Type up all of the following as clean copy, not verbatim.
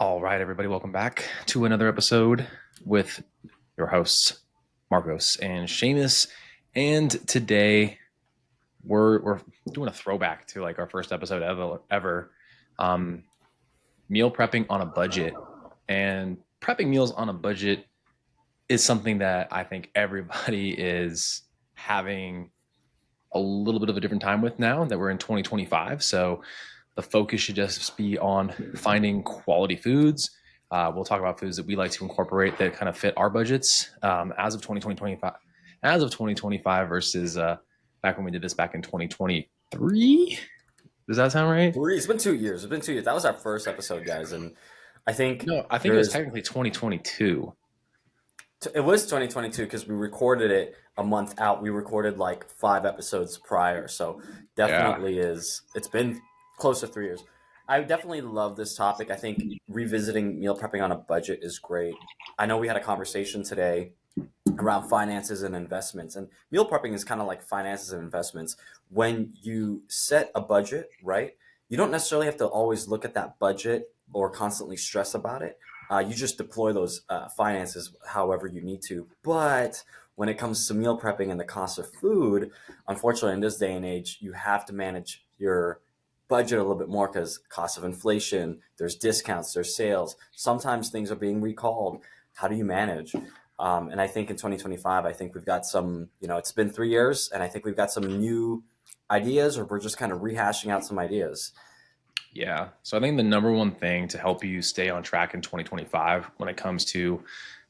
All right, everybody, welcome back to another episode with your hosts, Marcos and Seamus. And today we're doing a throwback to like our first episode ever. Um, Meal prepping on a budget. And prepping meals on a budget is something that I think everybody is having a little bit of a different time with now that we're in 2025. So the focus should just be on finding quality foods. We'll talk about foods that we like to incorporate that kind of fit our budgets as of 2025 versus back when we did this back in 2023. Does that sound right? It's been 2 years. It's been 2 years. That was our first episode, guys, and I think No, I think it was there's technically 2022. it was 2022 because we recorded it a month out. We recorded like 5 episodes prior, so Yeah. definitely is. It's been close to 3 years. I definitely love this topic. I think revisiting meal prepping on a budget is great. I know we had a conversation today around finances and investments, and meal prepping is kind of like finances and investments. When you set a budget, right, you don't necessarily have to always look at that budget or constantly stress about it. You just deploy those finances however you need to. But when it comes to meal prepping and the cost of food, unfortunately in this day and age you have to manage your budget a little bit more because cost of inflation, there's discounts, there's sales, sometimes things are being recalled. How do you manage? And I think in 2025, I think we've got some, it's been 3 years, and I think we've got some new ideas, or we're just kind of rehashing out some ideas. Yeah. So I think the number one thing to help you stay on track in 2025 when it comes to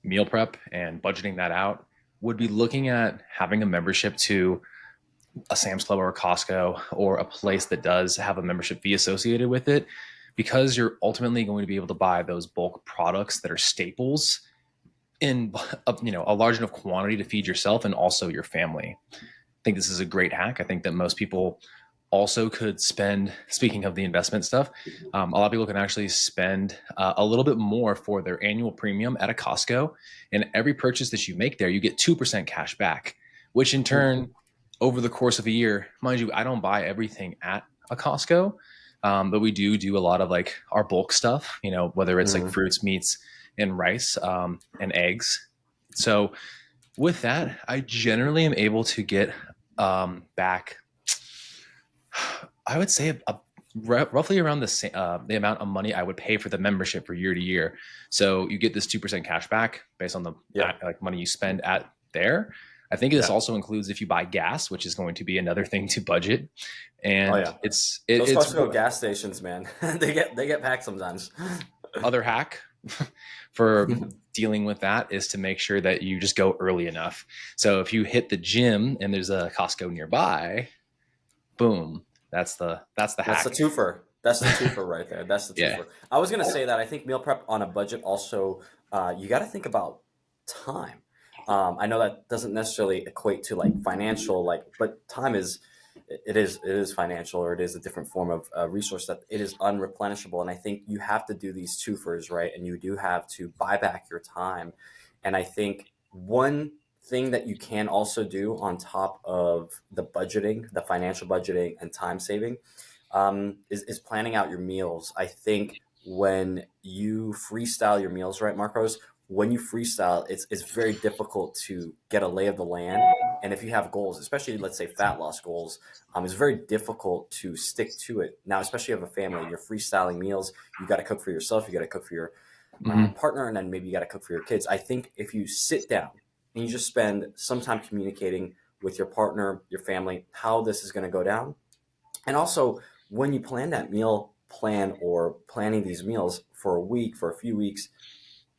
meal prep and budgeting that out would be looking at having a membership to a Sam's Club or a Costco or a place that does have a membership fee associated with it, because you're ultimately going to be able to buy those bulk products that are staples in a large enough quantity to feed yourself and also your family. I think this is a great hack. I think that most people also could spend, speaking of the investment stuff, a lot of people can actually spend a little bit more for their annual premium at a Costco. And every purchase that you make there, you get 2% cash back, which in turn, over the course of a year, mind you, I don't buy everything at a Costco, but we do a lot of like our bulk stuff, whether it's like Mm-hmm. fruits, meats, and rice and eggs. So with that, I generally am able to get back, I would say, roughly around the amount of money I would pay for the membership for year to year. So you get this 2% cash back based on the Yeah, like money you spend at there. I think this yeah. also includes if you buy gas, which is going to be another thing to budget. Oh And yeah. Those it's Costco gas stations, man, they get packed sometimes. other hack for dealing with that is to make sure that you just go early enough. So if you hit the gym and there's a Costco nearby, boom, that's the That's the hack. twofer. That's the twofer right there. That's the Yeah. twofer. I was gonna say that I think meal prep on a budget also, you got to think about time. I know that doesn't necessarily equate to like financial, but time is it is financial, or it is a different form of resource that it is unreplenishable. And I think you have to do these twofers, right? And you do have to buy back your time. And I think one thing that you can also do on top of the budgeting, the financial budgeting and time saving, is planning out your meals. I think when you freestyle your meals, right, Marcos? When you freestyle, it's very difficult to get a lay of the land. And if you have goals, especially let's say fat loss goals, it's very difficult to stick to it. Now, especially if you have a family and you're freestyling meals, you got to cook for yourself, you got to cook for your Hmm. partner, and then maybe you got to cook for your kids. I think if you sit down and you just spend some time communicating with your partner, your family, how this is going to go down, and also when you plan that meal plan or planning these meals for a week, for a few weeks,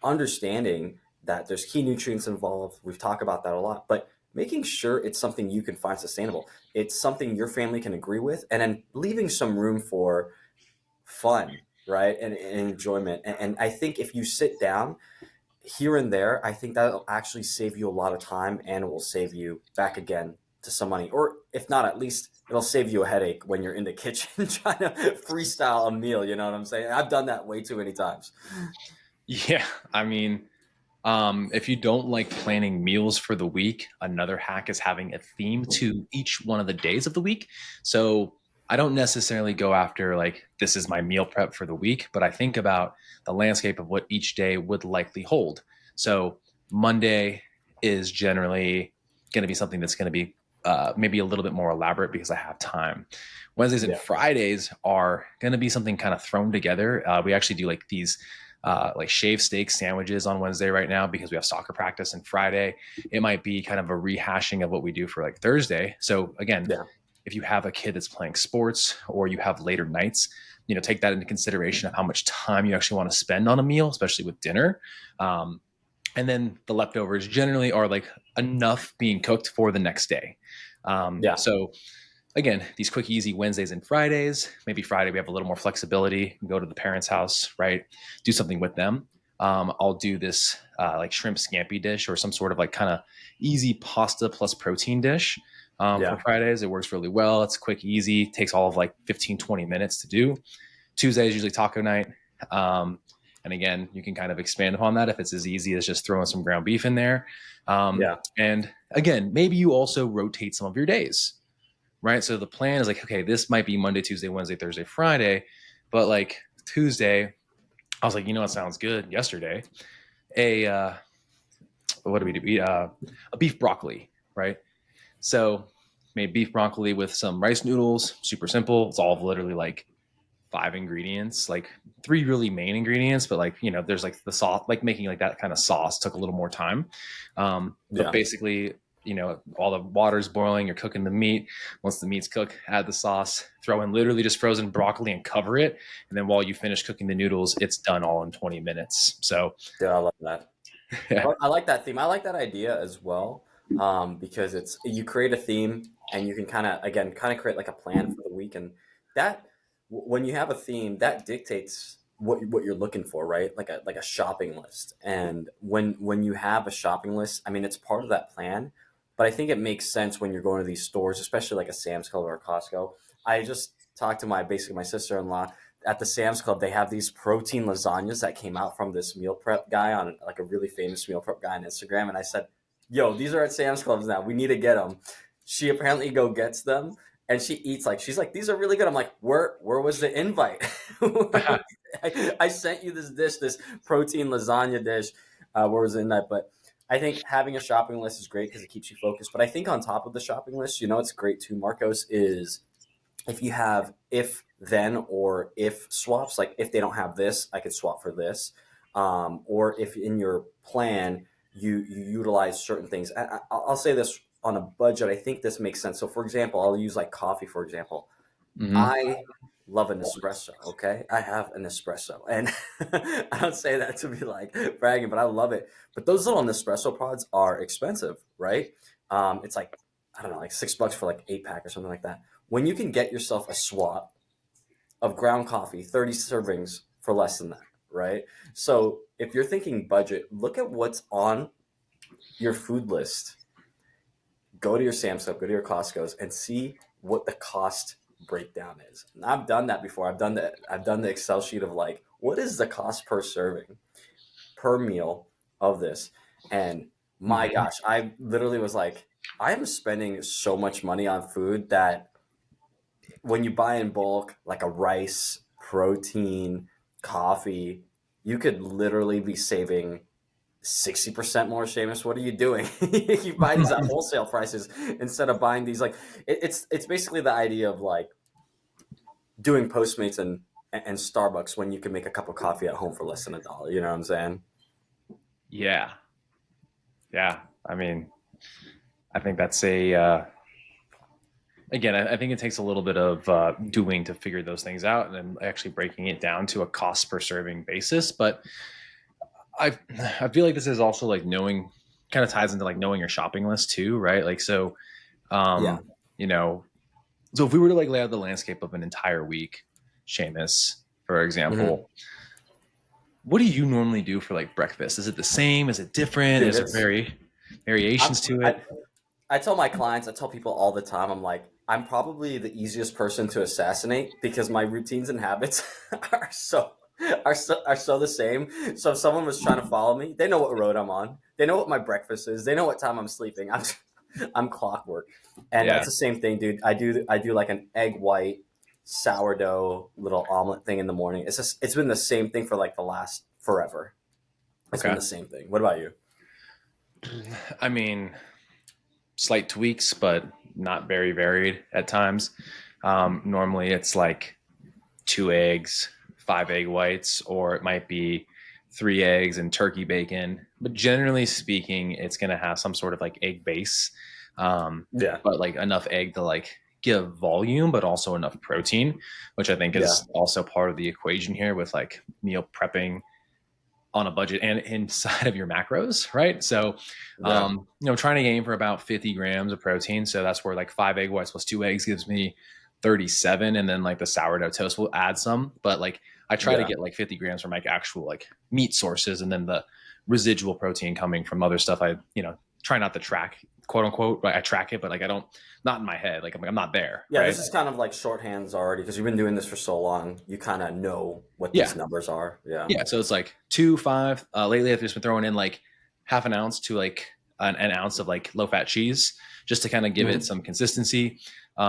understanding that there's key nutrients involved. We've talked about that a lot, but making sure it's something you can find sustainable. It's something your family can agree with, and then leaving some room for fun, right? And enjoyment. And I think if you sit down here and there, I think that'll actually save you a lot of time, and it will save you back again to some money. Or if not, at least it'll save you a headache when you're in the kitchen trying to freestyle a meal. You know what I'm saying? I've done that way too many times. Yeah. I mean, if you don't like planning meals for the week, another hack is having a theme to each one of the days of the week. So I don't necessarily go after like this is my meal prep for the week, but I think about the landscape of what each day would likely hold. So Monday is generally going to be something that's going to be maybe a little bit more elaborate because I have time. Wednesdays and Yeah. Fridays are going to be something kind of thrown together. We actually do like these like shaved steak sandwiches on Wednesday right now because we have soccer practice, and Friday it might be kind of a rehashing of what we do for like Thursday. So again, Yeah. if you have a kid that's playing sports or you have later nights, take that into consideration of how much time you actually want to spend on a meal, especially with dinner. Um, and then the leftovers generally are like enough being cooked for the next day. Yeah. So again, these quick, easy Wednesdays and Fridays. Maybe Friday we have a little more flexibility. Go to the parents' house, right? Do something with them. I'll do this like shrimp scampi dish or some sort of like kind of easy pasta plus protein dish for Yeah. Fridays. It works really well. It's quick, easy. Takes all of like 15, 20 minutes to do. Tuesday is usually taco night. Um, and again, you can kind of expand upon that if it's as easy as just throwing some ground beef in there. Yeah. And again, maybe you also rotate some of your days, right? So the plan is like, okay, this might be Monday, Tuesday, Wednesday, Thursday, Friday, but like Tuesday, I was like, what sounds good yesterday? A what do we do? A beef broccoli, right? So made beef broccoli with some rice noodles, super simple. It's all literally like 5 ingredients, like three really main ingredients, but like, there's like the sauce, like making like that kind of sauce took a little more time. But Yeah. basically, all the water's boiling, you're cooking the meat. Once the meat's cooked, add the sauce, throw in literally just frozen broccoli and cover it. And then while you finish cooking the noodles, it's done all in 20 minutes. So Dude, I love that. yeah. I like that theme. I like that idea as well, because it's you create a theme and you can kind of create like a plan for the week, and that when you have a theme that dictates what you're looking for, right? Like a shopping list. And when you have a shopping list, I mean, it's part of that plan, but I think it makes sense when you're going to these stores, especially like a Sam's Club or a Costco. I just talked to my sister-in-law at the Sam's Club. They have these protein lasagnas that came out from this meal prep guy on like a really famous meal prep guy on Instagram. And I said, "Yo, these are at Sam's Clubs now. We need to get them." She apparently go gets them and she eats like she's like, "These are really good." I'm like, "Where was the invite?" I sent you this dish, this protein lasagna dish. Where was the invite? But I think having a shopping list is great because it keeps you focused. But I think on top of the shopping list, it's great too, Marcos, is if you have if then or if swaps, like if they don't have this, I could swap for this, or if in your plan you utilize certain things. I'll say this on a budget. I think this makes sense. So, for example, I'll use like coffee. For example, Mm-hmm. I love an espresso. Okay, I have an espresso, and I don't say that to be like bragging, but I love it. But those little Nespresso pods are expensive, right? It's like I don't know, like $6 for like 8 pack or something like that. When you can get yourself a swap of ground coffee, 30 servings for less than that, right? So if you're thinking budget, look at what's on your food list. Go to your Sam's Club, go to your Costco's, and see what the cost breakdown is. And I've done that before. I've done the Excel sheet of like, what is the cost per serving, per meal of this? And my Mm-hmm. gosh, I literally was like, I am spending so much money on food that when you buy in bulk, like a rice, protein, coffee, you could literally be saving 60% more. Seamus, what are you doing? You buy these at wholesale prices instead of buying these like it's basically the idea of like doing Postmates and Starbucks when you can make a cup of coffee at home for less than $1. You know what I'm saying? Yeah. Yeah. I mean, I think that's a again, I think it takes a little bit of doing to figure those things out and then actually breaking it down to a cost per serving basis. But I I feel like this is also like knowing kind of ties into like knowing your shopping list too, right? Like so, Yeah. um, you know, so if we were to like lay out the landscape of an entire week, Seamus, for Hmm. example, what do you normally do for like breakfast? Is it the same? Is it different? Dude, Is there it's I'm, variations to I it? I tell my clients, I tell people all the time, I'm like, I'm probably the easiest person to assassinate because my routines and habits are so the same. So if someone was trying to follow me, they know what road I'm on. They know what my breakfast is. They know what time I'm sleeping. I'm clockwork, and Yeah. it's the same thing, dude. I do like an egg white. sourdough little omelet thing in the morning. It's been the same thing for like the last forever. It's been Okay. the same thing. What about you? I mean, slight tweaks, but not very varied at times. Normally it's like 2 eggs, 5 egg whites, or it might be 3 eggs and turkey bacon. But generally speaking, it's going to have some sort of like egg base, um, Yeah, but like enough egg to like give volume, but also enough protein, which I think yeah, is also part of the equation here with like meal prepping on a budget and inside of your macros, right? So, yeah, trying to aim for about 50 grams of protein. So that's where like 5 egg whites plus 2 eggs gives me 37. And then like the sourdough toast will add some, but like I try to yeah. get like 50 grams from like actual like meat sources and then the residual protein coming from other stuff. Try not to track, quote unquote, right? I track it, but like I don't, not in my head. Like I'm not there, Yeah, right? this is kind of like shorthands already because you've been doing this for so long. You kind of know what these Yeah. numbers are. Yeah, Yeah, so it's like 2, 5. Lately, I've just been throwing in like half an ounce to like an ounce of like low fat cheese just to kind of give it hmm some consistency.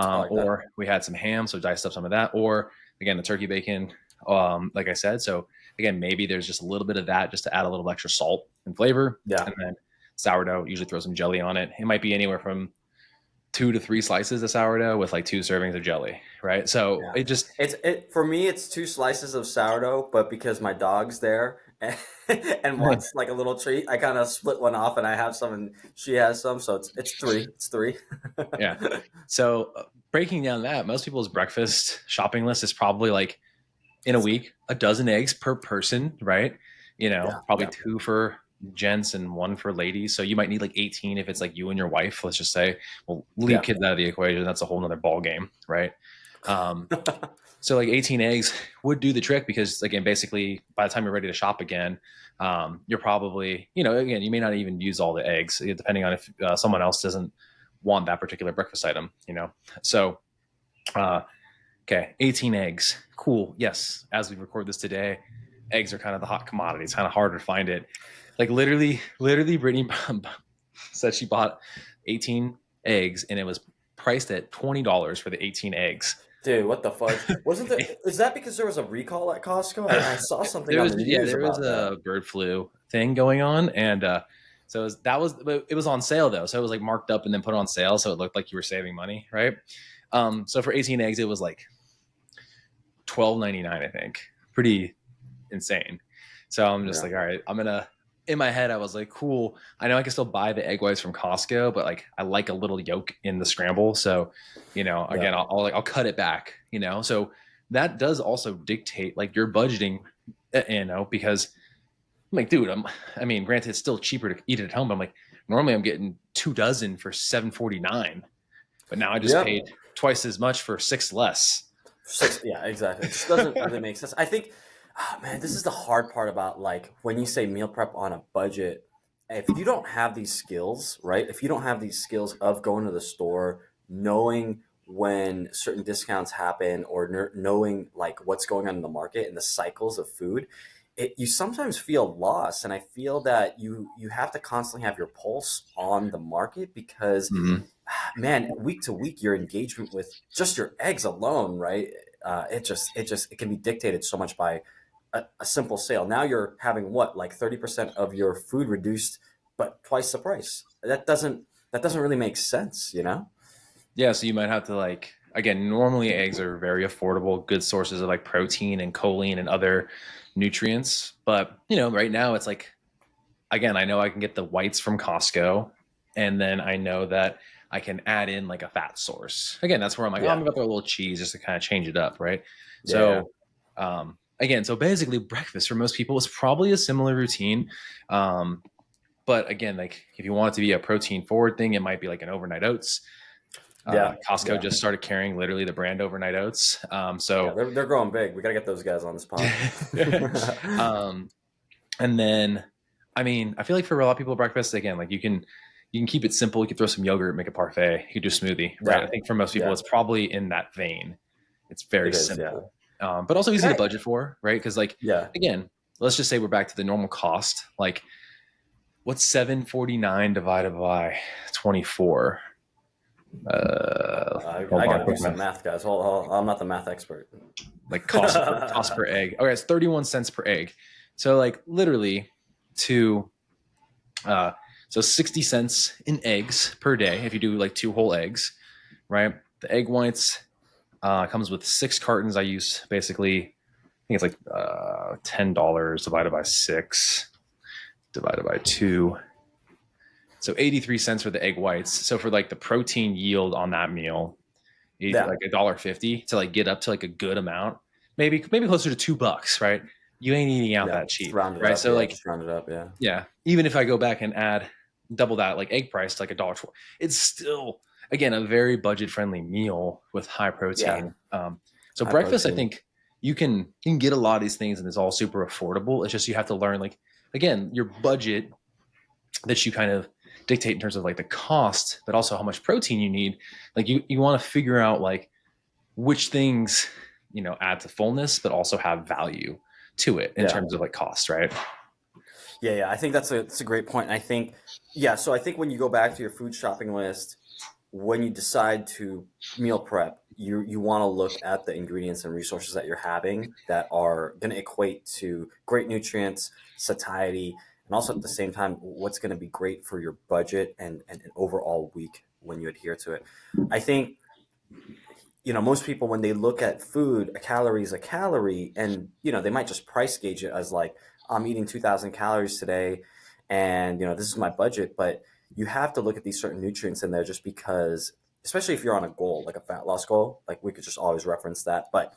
I like that. Or we had some ham, so diced up some of that. Or again, the turkey bacon, like I said. So again, maybe there's just a little bit of that just to add a little extra salt and flavor. Yeah, And then sourdough, usually throw some jelly on it. It might be anywhere from 2 to 3 slices of sourdough with like 2 servings of jelly, right? So yeah. it just It for me. It's two slices of sourdough, but because my dog's there and wants like a little treat, I kind of split one off, and I have some, and she has some. So it's three. It's three. Yeah. So breaking down that, most people's breakfast shopping list is probably like in a week, a dozen eggs per person, right? Yeah, Probably yeah, two for gents and one for ladies. So you might need like 18 if it's like you and your wife, let's just say. Well, leave yeah. kids out of the equation. That's a whole nother ball game, right? Um, so like 18 eggs would do the trick because again, basically by the time you're ready to shop again, you're probably, again, you may not even use all the eggs depending on if someone else doesn't want that particular breakfast item. So, uh, okay, 18 eggs. Cool. Yes. As we record this today, eggs are kind of the hot commodity. It's kind of harder to find it. Like literally Brittany said she bought 18 eggs and it was priced at $20 for the 18 eggs. Dude, what the fudge? Wasn't there? Is that because there was a recall at Costco? I saw something on the news There was about that. a bird flu thing going on, and so it was on sale though, so it was like marked up and then put on sale, so it looked like you were saving money, right? So for 18 eggs, it was like 12.99, I think, pretty insane. So I'm just Yeah, like, all right, I'm gonna. In my head, I was like, cool. I know I can still buy the egg whites from Costco, but like I like a little yolk in the scramble, so yeah, again, I'll cut it back, So that does also dictate like your budgeting, because I'm like, dude, I mean, granted, it's still cheaper to eat it at home, but I'm like, normally I'm getting 2 dozen for 7.49, but now I just yeah. paid twice as much for six less. Six. Yeah, exactly. It just doesn't really make sense. I think, man, this is the hard part about like when you say meal prep on a budget. If you don't have these skills, right? If you don't have these skills of going to the store, knowing when certain discounts happen, or knowing like what's going on in the market and the cycles of food, you sometimes feel lost. And I feel that you have to constantly have your pulse on the market because Mhm. man, week to week, your engagement with just your eggs alone, right? It can be dictated so much by a simple sale. Now you're having what, like 30% of your food reduced, but twice the price. That doesn't really make sense, you know? Yeah, so you might have to like again, normally eggs are very affordable, good sources of like protein and choline and other nutrients. But right now it's like again, I know I can get the whites from Costco, and then I know that I can add in like a fat source. Again, that's where I'm like, oh, I'm Yeah, gonna throw a little cheese just to kind of change it up, right? yeah, So again, so basically breakfast for most people is probably a similar routine. Um, but again, like if you want it to be a protein forward thing, it might be like an overnight oats. yeah, Costco yeah, just started carrying literally the brand overnight oats. yeah. They're growing big. We gotta get those guys on this pod. um, and then, I mean, I feel like for a lot of people, breakfast again, like you can keep it simple. You can throw some yogurt, make a parfait. You can do a smoothie, right? I Yeah, think for most people, yeah, it's probably in that vein. It's very it is. Yeah, simple, but also and easy to budget for, right? Because like yeah. again, let's just say we're back to the normal cost. Like, what's 7.49 divided by 24? I Hold got on, to do quick some math. math, guys. Hold, I'm not the math expert. Like cost per egg. Okay, it's 31 cents per egg. So like literally to uh so 60 cents in eggs per day if you do like two whole eggs, right? The egg whites comes with 6 cartons. I use basically, I think it's like $10 divided by 6 divided by 2. So 83 cents for the egg whites. So for like the protein yield on that meal, Yeah, like $1.50 to like get up to like a good amount, maybe closer to $2, right? You ain't eating out yeah. that Just cheap, round it right? up. So Yeah, like, just round it up. Yeah, yeah, even if I go back and add double that like egg price to like $1.20, it's still again a very budget friendly meal with high yeah. protein. So High breakfast, I protein. think you can get a lot of these things and it's all super affordable. It's just you have to learn like again your budget that you kind of dictate in terms of like the cost, but also how much protein you need. Like you want to figure out like which things add to fullness, but also have value to it in Yeah. terms of like cost, right? Yeah, yeah. I think that's a great point. And I think, yeah. So I think when you go back to your food shopping list, when you decide to meal prep, you want to look at the ingredients and resources that you're having that are going to equate to great nutrients, satiety, and also at the same time, what's going to be great for your budget and an overall week when you adhere to it. I think most people when they look at food, a calorie is a calorie, and they might just price gauge it as like I'm eating 2,000 calories today, and this is my budget. But you have to look at these certain nutrients in there just because, especially if you're on a goal like a fat loss goal, like we could just always reference that. But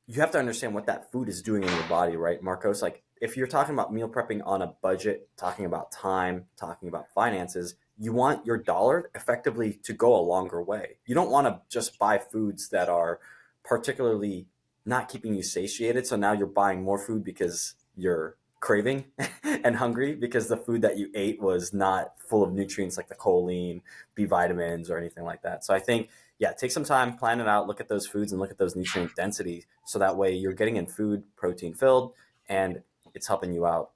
you have to understand what that food is doing in your body, right, Marcos? Like if you're talking about meal prepping on a budget, talking about time, talking about finances, you want your dollar effectively to go a longer way. You don't want to just buy foods that are particularly not keeping you satiated. So now you're buying more food because you're craving and hungry because the food that you ate was not full of nutrients like the choline, B vitamins, or anything like that. So I think yeah, take some time, plan it out, look at those foods and look at those nutrient densities. So that way you're getting in food protein filled and it's helping you out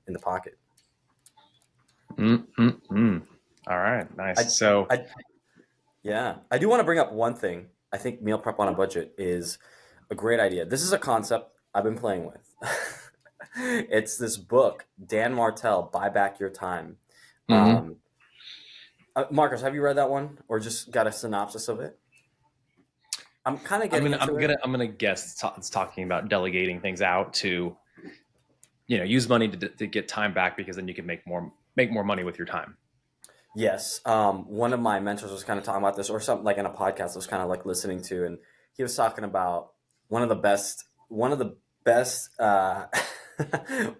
in the pocket. Mm-mm-mm. All right, nice. I, So, I, yeah, I do want to bring up one thing. I think meal prep on a budget is a great idea. This is a concept I've been playing with. It's this book, Dan Martell, Buy Back Your Time. mhm. Um, Marcus, have you read that one or just got a synopsis of it? I'm kind of I'm getting gonna I'm into it. gonna I'm gonna guess it's talking about delegating things out to use money to get time back because then you can make more money with your time. Yes. One of my mentors was kind of talking about this, or something like in a podcast I was kind of like listening to, and he was talking about one of the best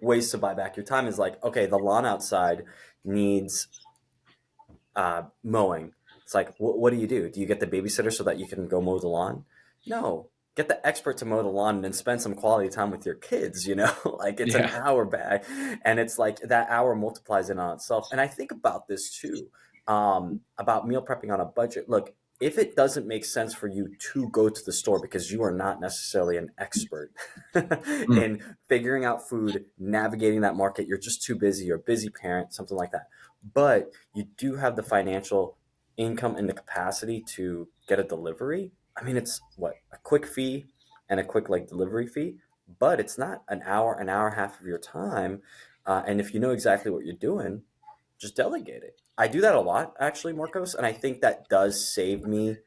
ways to buy back your time is like, okay, the lawn outside needs mowing. It's like, what do you do? Do you get the babysitter so that you can go mow the lawn? No. Get the expert to mow the lawn and then spend some quality time with your kids, like it's an Yeah. hour back. And it's like that hour multiplies in on itself. And I think about this too, about meal prepping on a budget. Look, if it doesn't make sense for you to go to the store because you are not necessarily an expert Mm. in figuring out food, navigating that market, you're just too busy, you're a busy parent, something like that. But you do have the financial income and the capacity to get a delivery. I mean, it's what a quick fee and a quick like delivery fee, but it's not an hour and a half of your time. And if you know exactly what you're doing, just delegate it. I do that a lot, actually, Marcos, and I think that does save me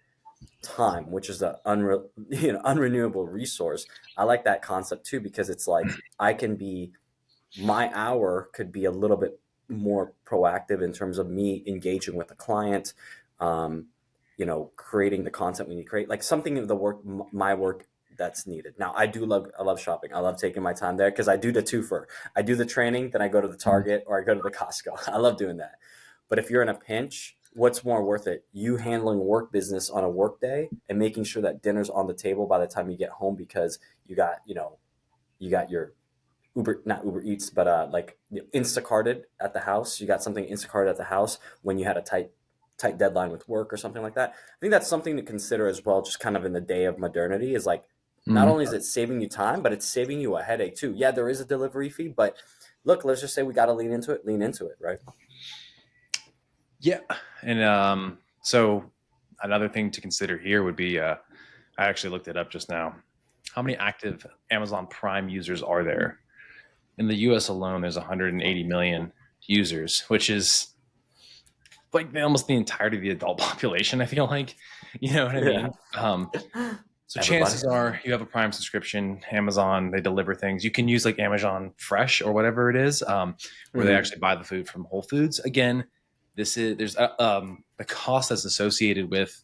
time, which is an unrenewable resource. I like that concept too because it's like I can be my hour could be a little bit more proactive in terms of me engaging with the client, um, creating the content we need to create, like something of the work, my work that's needed. Now, I love shopping. I love taking my time there because I do the twofer. I do the training, then I go to the Mm. Target or I go to the Costco. I love doing that. But if you're in a pinch, what's more worth it? You handling work business on a work day and making sure that dinner's on the table by the time you get home because you got your not Uber Eats, but like Instacarted at the house. You got something Instacarted at the house when you had a tight deadline with work or something like that. I think that's something to consider as well. Just kind of in the day of modernity, is like not Mhm. only is it saving you time, but it's saving you a headache too. Yeah, there is a delivery fee, but look, let's just say we got to lean into it. Lean into it, right? Yeah, and So another thing to consider here would be, I actually looked it up just now. How many active Amazon Prime users are there? In the US alone, there's 180 million users, which is like almost the entirety of the adult population, I feel like. You know what I Yeah. mean? So Everybody. chances are you have a Prime subscription, Amazon, they deliver things. You can use like Amazon Fresh or whatever it is, where they Hmm. actually buy the food from Whole Foods. Again, there's the cost that's associated with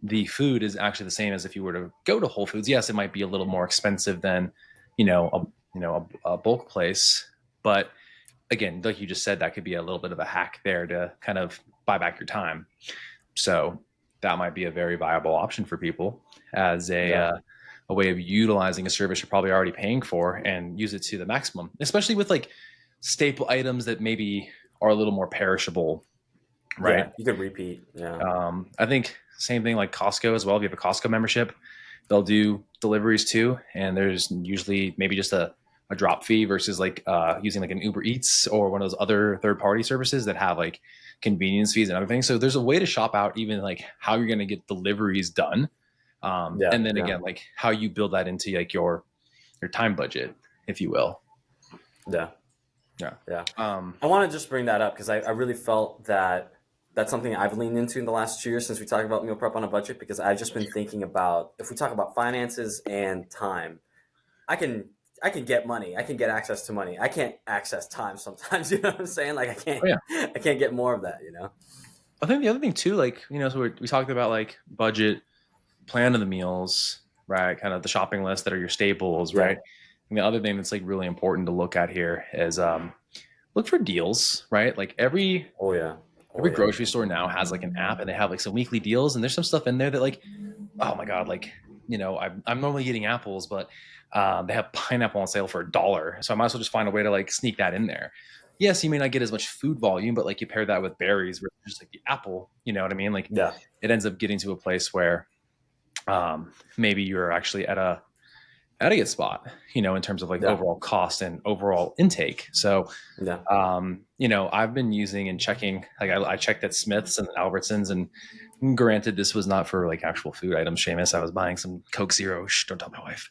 the food is actually the same as if you were to go to Whole Foods. Yes, it might be a little more expensive than, you know, a bulk place, but again, like you just said, that could be a little bit of a hack there to kind of buy back your time. So that might be a very viable option for people as Yeah. a way of utilizing a service you're probably already paying for and use it to the maximum, especially with like staple items that maybe are a little more perishable, right? Yeah. You could repeat. Yeah. I think same thing like Costco as well. If you have a Costco membership, they'll do deliveries too, and there's usually maybe just a drop fee versus like using like an Uber Eats or one of those other third party services that have like convenience fees and other things. So there's a way to shop out even like how you're going to get deliveries done, Yeah. and then Yeah. again like how you build that into like your time budget, if you will. Yeah. Yeah. Yeah. Um, I want to just bring that up because I really felt that that's something I've leaned into in the last 2 years since we talked about meal prep on a budget, because I've just been thinking about, if we talk about finances and time, I can I can get money. I can get access to money. I can't access time sometimes, you know what I'm saying? Like oh yeah. I can't get more of that, you know? I think the other thing too, like, so we talked about like budget, plan of the meals, right? Kind of the shopping list that are your staples, Yeah. right? And the other thing that's like really important to look at here is look for deals, right? Like Oh yeah. Oh every yeah. grocery store now has like an app and they have like some weekly deals, and there's some stuff in there that like, oh my god, like, I'm normally eating apples, but they have pineapple on sale for $1, so I might as well just find a way to like sneak that in there. Yes, you may not get as much food volume, but like you pair that with berries versus just like the apple, you know what I mean? Like Yeah. it ends up getting to a place where maybe you're actually at a good spot, in terms of like Yeah. overall cost and overall intake. So, Yeah. I've been using and checking, like I checked at Smith's and Albertsons, and granted, this was not for like actual food items, Seamus. I was buying some Coke Zero. Shh, don't tell my wife.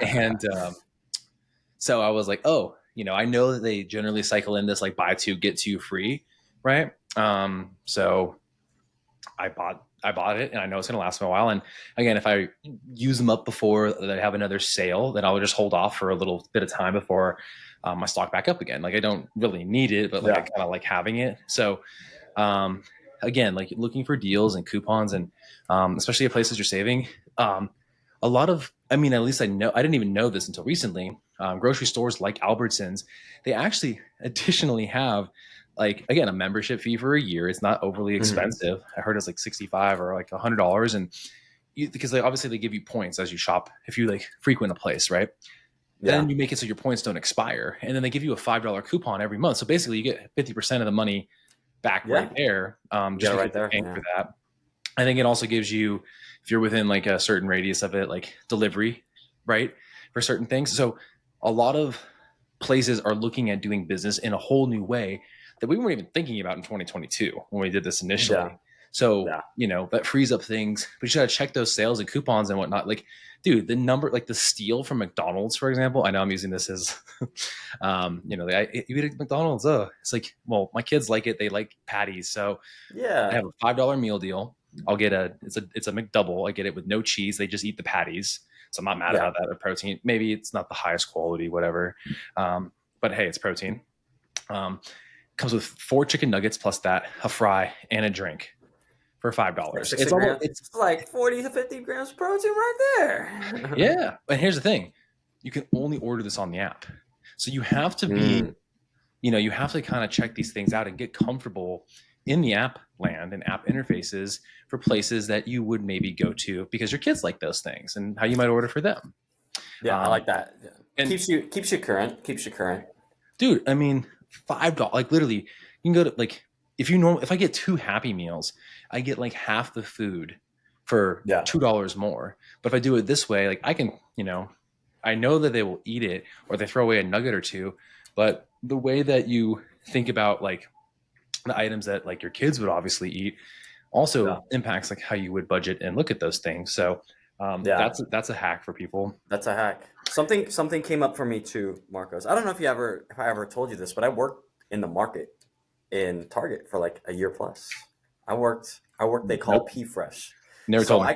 And so I was like, oh, I know that they generally cycle in this like buy two, get two free, right? So I bought it, and I know it's going to last me a while. And again, if I use them up before they have another sale, then I'll just hold off for a little bit of time before I stock back up again. Like I don't really need it, but like I Yeah. kind of like having it. So um, again, like looking for deals and coupons, and especially at places you're saving. A lot of, I mean, at least I didn't even know this until recently. Grocery stores like Albertsons, they actually additionally have like again a membership fee for a year. It's not overly Mhm. expensive. I heard it's like 65 or like $100, and because they obviously they give you points as you shop if you like frequent a place, right? Yeah. Then you make it so your points don't expire, and then they give you a $5 coupon every month. So basically, you get 50% of the money back right Yeah. there, You just got it because right you're there. paying Yeah. for that. I think it also gives you, if you're within like a certain radius of it, like delivery, right, for certain things. So a lot of places are looking at doing business in a whole new way that we weren't even thinking about in 2022 when we did this Yeah. initially. So, Yeah. that frees up things, but you got to check those sales and coupons and whatnot. Like, dude, the number, like the steal from McDonald's, for example, I know I'm using this as, you eat at McDonald's. Oh, it's like, well, my kids like it. They like patties. So I Yeah. have a $5 meal deal. I'll get it's a McDouble. I get it with no cheese. They just eat the patties. So I'm not mad Yeah. about that. The protein, maybe it's not the highest quality, whatever. But hey, it's protein. Um, Comes with 4 chicken nuggets plus that, a fry, and a drink for five Like dollars. 60 It's almost grams. it's It's like 40 to 50 grams of protein right there. yeah. And here's the thing: you can only order this on the app, so you have to be Mm. you have to kind of check these things out and get comfortable in the app land and app interfaces for places that you would maybe go to because your kids like those things and how you might order for them. Yeah, I Um, like that. Yeah. and Keeps you current. Keeps you current. dude, I mean, $5, like literally, you can go to like if I get 2 Happy Meals, I get like half the food for Yeah. $2 more. But if I do it this way, like I can, I know that they will eat it or they throw away a nugget or two, but the way that you think about like the items that like your kids would obviously eat Yeah. also impacts like how you would budget and look at those things. So Yeah. that's a hack for people. That's a hack. Something came up for me too, Marcos. I don't know if I ever told you this, but I worked in the market in Target for like a year plus. I worked they call Nope, P Fresh. never So told me. I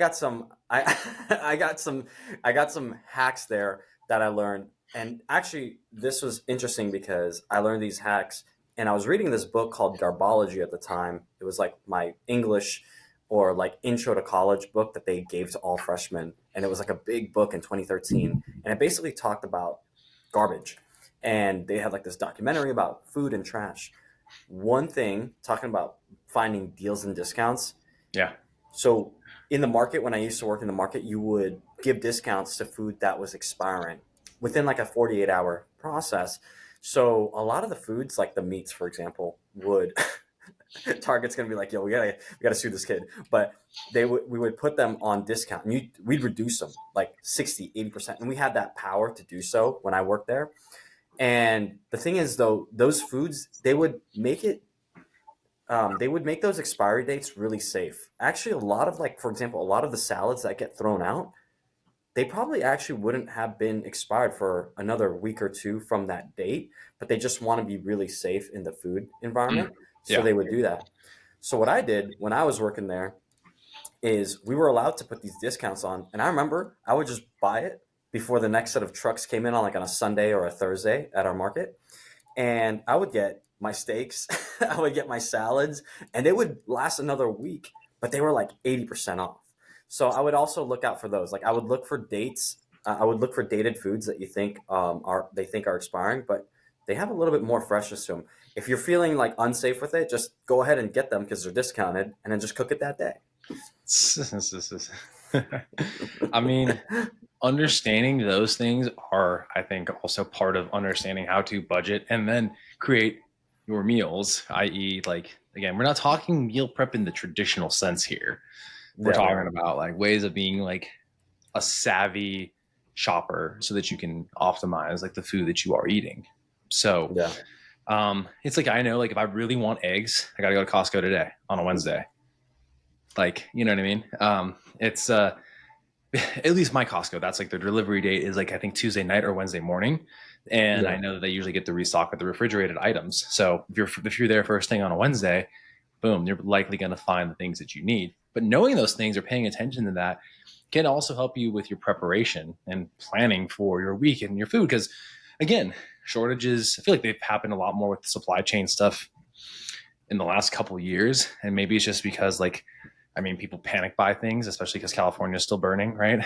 got some hacks there that I learned. And actually this was interesting because I learned these hacks and I was reading this book called Garbology at the time. It was like my English or like intro to college book that they gave to all freshmen. And it was like a big book in 2013. And it basically talked about garbage. And they had like this documentary about food and trash. One thing talking about finding deals and discounts. Yeah, So in the market, when I used to work in the market, you would give discounts to food that was expiring within like a 48-hour process. So a lot of the foods, like the meats, for example, would Target's gonna be like, yo, we gotta sue this kid. But we would put them on discount and we'd reduce them like 60, 80%. And we had that power to do so when I worked there. And the thing is, though, those foods they would make those expiry dates really safe. Actually, a lot of like, for example, a lot of the salads that get thrown out, they probably actually wouldn't have been expired for another week or two from that date, but they just want to be really safe in the food mm, environment, so yeah. they would do that. So what I did when I was working there is we were allowed to put these discounts on, and I remember I would just buy it before the next set of trucks came in on like on a Sunday or a Thursday at our market, and I would get my steaks, I would get my salads, and they would last another week, but they were like 80% off. So I would also look out for those. Like I would look for dates. I would look for dated foods that you think are expiring, but they have a little bit more freshness to them. If you're feeling like unsafe with it, just go ahead and get them because they're discounted, and then just cook it that day. I mean, understanding those things are, I think, also part of understanding how to budget and then create your meals, i.e., like, again, we're not talking meal prep in the traditional sense here. We're Yeah, talking about like ways of being like a savvy shopper so that you can optimize like the food that you are eating. So yeah, it's like I know like if I really want eggs, I gotta go to Costco today on a Wednesday. Like, you know what I mean? It's at least my Costco, that's like their delivery date is like I think Tuesday night or Wednesday morning, and I yeah. know that they usually get the restock with the refrigerated items. So if you're there first thing on a Wednesday, boom, you're likely going to find the things that you need. But knowing those things or paying attention to that can also help you with your preparation and planning for your week and your food. Because again, shortages, I feel like they've happened a lot more with the supply chain stuff in the last couple of years, and maybe it's just because like I mean, people panic buy things, especially because California is still burning, right?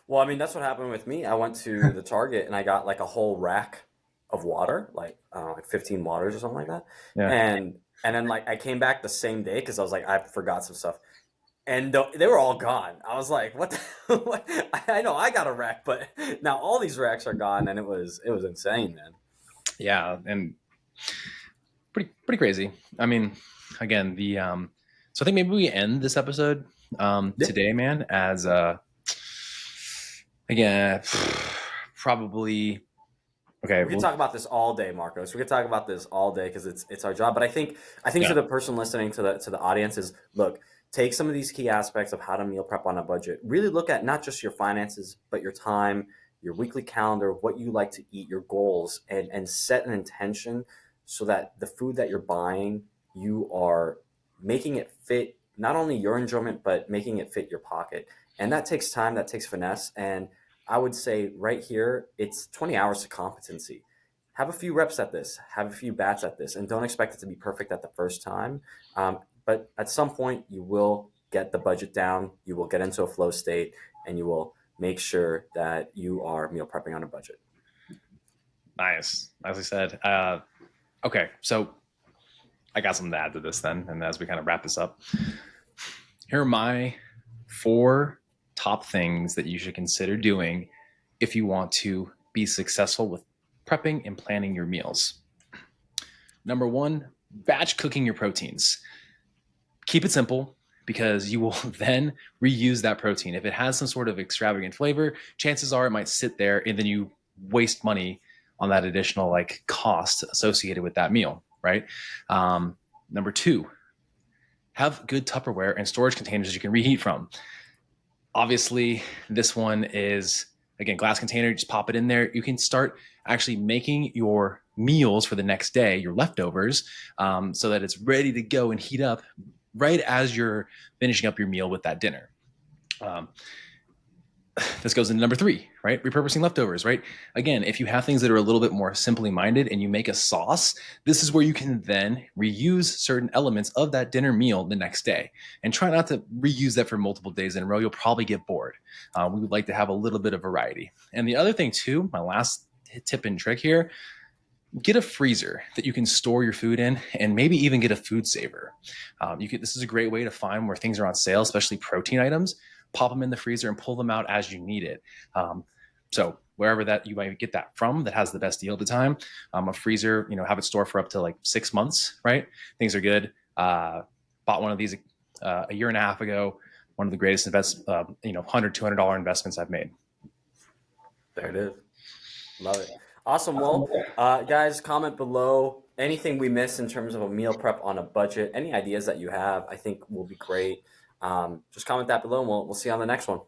Well, I mean, that's what happened with me. I went to the Target and I got like a whole rack of water, like 15 waters or something like that. Yeah. And then like I came back the same day because I was like I forgot some stuff, and they were all gone. I was like, what? What? I know I got a rack, but now all these racks are gone, and it was insane, man. Yeah, and pretty crazy. I mean, again, the so I think maybe we end this episode Yeah. today, man, as again probably okay. We could Well, talk about this all day, Marcos. We could talk about this all day because it's our job. But I think to yeah, the person listening to the audience is look, take some of these key aspects of how to meal prep on a budget. Really look at not just your finances, but your time, your weekly calendar, what you like to eat, your goals, and set an intention so that the food that you're buying, you are making it fit not only your enjoyment, but making it fit your pocket. And that takes time, that takes finesse. And I would say right here, it's 20 hours to competency. Have a few reps at this, have a few bats at this, and don't expect it to be perfect at the first time. But at some point, you will get the budget down, you will get into a flow state, and you will make sure that you are meal prepping on a budget. nice, nicely said. Okay, so I got something to add to this then, and as we kind of wrap this up, here are my four top things that you should consider doing if you want to be successful with prepping and planning your meals. Number one, batch cooking your proteins. Keep it simple because you will then reuse that protein. If it has some sort of extravagant flavor, chances are it might sit there and then you waste money on that additional like cost associated with that meal, right? Number two, have good Tupperware and storage containers you can reheat from. Obviously, this one is, again, glass container, just pop it in there. You can start actually making your meals for the next day, your leftovers, so that it's ready to go and heat up right as you're finishing up your meal with that dinner. Um, this goes into number three, right? Repurposing leftovers, right? Again, if you have things that are a little bit more simply minded and you make a sauce, this is where you can then reuse certain elements of that dinner meal the next day. And try not to reuse that for multiple days in a row. You'll probably get bored. We would like to have a little bit of variety. And the other thing, too, my last tip and trick here, get a freezer that you can store your food in, and maybe even get a food saver. This is a great way to find where things are on sale, especially protein items. Pop them in the freezer and pull them out as you need it. So wherever that you might get that from, that has the best deal at the time, a freezer, have it stored for up to like 6 months, right? Things are good. Bought one of these a year and a half ago. One of the greatest $100, $200 investments I've made. There it is. Love it. Awesome. Well, guys, comment below anything we missed in terms of a meal prep on a budget. Any ideas that you have, I think will be great. Just comment that below, and we'll see you on the next one.